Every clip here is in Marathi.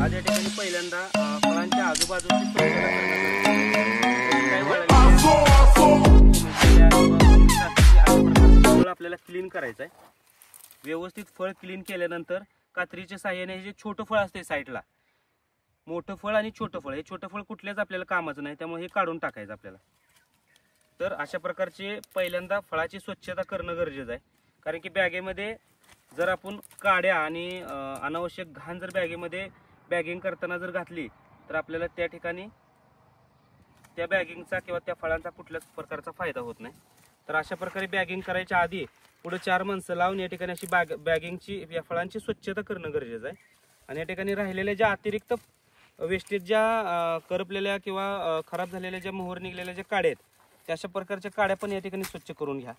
आज या ठिकाणी पहिल्यांदा फळांच्या आजूबाजूची स्वच्छता फळ आपल्याला क्लीन करायचं आहे. व्यवस्थित फळ क्लीन केल्यानंतर कात्रीच्या साहाय्याने हे जे छोटं फळ असते साईडला, मोठं फळ आणि छोटं फळ, हे छोटं फळ कुठल्याच आपल्याला कामाचं नाही, त्यामुळे हे काढून टाकायचं आपल्याला. तर अशा प्रकारचे पहिल्यांदा फळाची स्वच्छता करणं गरजेचं आहे. कारण की बॅगेमध्ये जर आपण काड्या आणि अनावश्यक घाण जर बॅगेमध्ये बॅगिंग करताना जर घातली तर आपल्याला त्या ठिकाणी त्या बॅगिंगचा किंवा त्या फळांचा कुठल्याच प्रकारचा फायदा होत नाही. तर अशा प्रकारे बॅगिंग करायच्या आधी पुढे 4 माणसं लावून या ठिकाणी अशी बॅगिंगची या फळांची स्वच्छता करणं गरजेचं आहे. आणि या ठिकाणी राहिलेल्या ज्या अतिरिक्त वेस्टेज ज्या करपलेल्या किंवा खराब झालेल्या ज्या मोहर निघलेल्या ज्या काड्या आहेत त्या अशा प्रकारच्या काड्या पण या ठिकाणी स्वच्छ करून घ्या,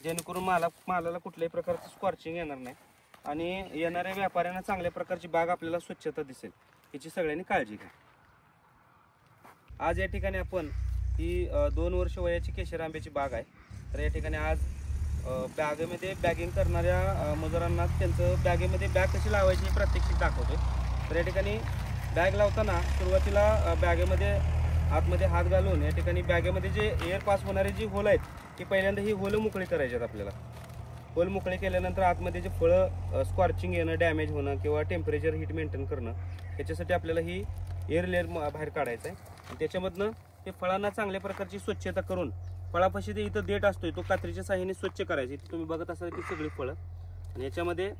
जेणेकरून मालाला कुठल्याही प्रकारचं स्कॉर्चिंग येणार नाही आणि येणाऱ्या व्यापाऱ्यांना चांगल्या प्रकारची बाग आपल्याला स्वच्छता दिसेल, याची सगळ्यांनी काळजी घ्या. आज या ठिकाणी आपण ही 2 वर्ष वयाची केशर आंब्याची बाग आहे. तर या ठिकाणी आज बॅगेमध्ये बॅगिंग करणाऱ्या मजुरांना त्यांचं बॅगेमध्ये बॅग कशी लावायची हे प्रात्यक्षिक दाखवतोय. तर या ठिकाणी बॅग लावताना सुरुवातीला बॅगेमध्ये आतमध्ये हात घालून या ठिकाणी बॅगेमध्ये जे एअर पास होणारे जी होल आहेत ती पहिल्यांदा ही होल मोकळी करायची आहेत. आपल्याला होल मोकळी केल्यानंतर आतमध्ये जे फळं स्कॉर्चिंग येणं, डॅमेज होणं किंवा टेम्परेचर हीट मेंटेन करणं, याच्यासाठी आपल्याला ही एअर लेअर बाहेर काढायचं आहे. आणि त्याच्यामधनं ते फळांना चांगल्या प्रकारची स्वच्छता करून फळापाशी ते इथं देठ असतोय तो कात्रीच्या साहाय्याने स्वच्छ करायची. तुम्ही बघत असाल की सगळी फळं. आणि याच्यामध्ये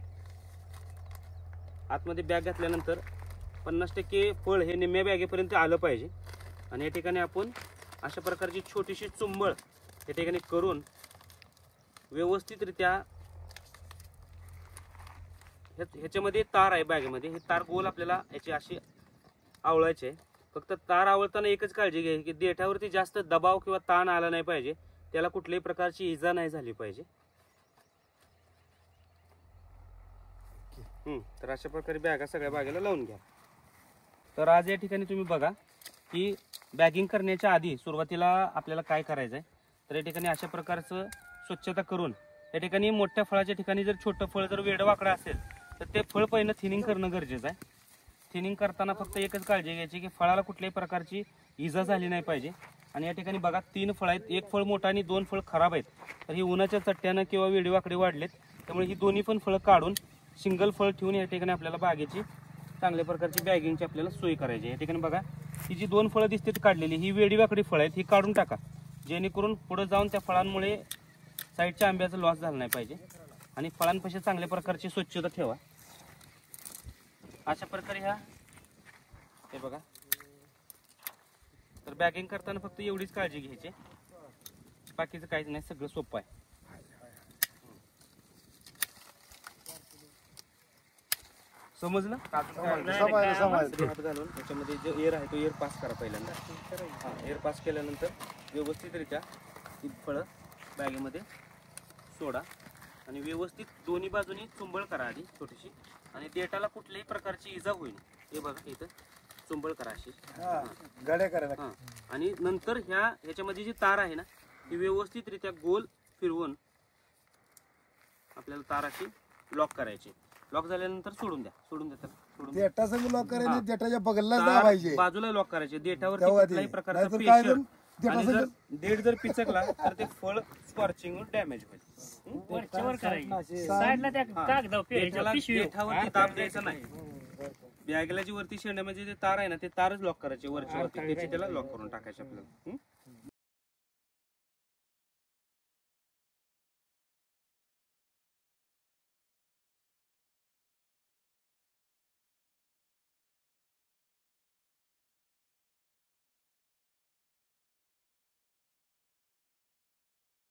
आतमध्ये बॅग घातल्यानंतर 50% फळ हे निम्म्या बॅगेपर्यंत आलं पाहिजे. आणि या ठिकाणी आपण अशा प्रकारची छोटीशी चुंबळ या ठिकाणी करून व्यवस्थितरित्या ह्याच्यामध्ये तार आहे बॅगेमध्ये, हे तार गोल आपल्याला याची अशी आवळायचे. फक्त तार आवळताना एकच काळजी घ्यायची की देठावरती जास्त दबाव किंवा ताण आला नाही पाहिजे, त्याला कुठल्याही प्रकारची इजा नाही झाली पाहिजे. तर अशा प्रकारे बॅगा सगळ्या बागेला लावून घ्या. तर आज या ठिकाणी तुम्ही बघा की बॅगिंग करण्याच्या आधी सुरुवातीला आपल्याला काय करायचं आहे. तर या ठिकाणी अशा प्रकारचं स्वच्छता करून या ठिकाणी मोठ्या फळाच्या ठिकाणी जर छोटं फळ जर वेडवाकडं असेल तर ते फळ पहिलं थिनिंग करणं गरजेचं आहे. थिनिंग करताना फक्त एकच काळजी घ्यायची की फळाला कुठल्याही प्रकारची इजा झाली नाही पाहिजे. आणि या ठिकाणी बघा 3 फळ आहेत, एक फळ मोठा आणि 2 फळ खराब आहेत. तर ही उन्हाच्या चट्ट्यानं किंवा वेडवाकडे वाढलेत, त्यामुळे ही दोन्ही पण फळं काढून सिंगल फळ ठेवून या ठिकाणी आपल्याला बागेची चांगल्या प्रकारची बॅगिंगची आपल्याला सोय करायची आहे. या ठिकाणी बघा ही जी 2 फळं दिसतात काढलेली, ही वेडीवाकडी फळं आहेत, ही काढून टाका, जेणेकरून पुढे जाऊन त्या फळांमुळे साईडच्या आंब्याचा लॉस झाला नाही पाहिजे. आणि फळांपाशी चांगल्या प्रकारची स्वच्छता ठेवा. अशा प्रकारे हे बघा. तर बॅगिंग करताना फक्त एवढीच काळजी घ्यायची, बाकीचं काहीच नाही, सगळं सोपं आहे. समजलं? हात घालून त्याच्यामध्ये जो एअर आहे तो एअर पास करा पहिल्यांदा. एअर पास केल्यानंतर व्यवस्थितरित्या ही फळं बॅगेमध्ये सोडा आणि व्यवस्थित दोन्ही बाजूनी चुंबळ करा आधी छोटीशी. आणि देठाला कुठल्याही प्रकारची इजा होईल हे बघा, इथं चुंबळ करा अशी गाड्या करायला. आणि नंतर ह्याच्यामध्ये जी तार आहे ना ती व्यवस्थितरित्या गोल फिरवून आपल्याला तार अशी लॉक करायची. लॉक झाल्यानंतर सोडून द्या देठा संग लॉक करायचे, देठाच्या बगलला दाबायचे, बाजूला लॉक करायचे. देठावर कुठल्याही प्रकारचा प्रेशर आणि जर देठ जर पिचकला तर ते फळ स्कॉर्चिंग डॅमेज होईल. देठावरती ताप द्यायचा नाही. बॅगला जी वरती शेंड्यामध्ये जे तार आहे ना ते तारच लॉक करायचे वरच्या वरती, त्याला लॉक करून टाकायचे आपल्याला.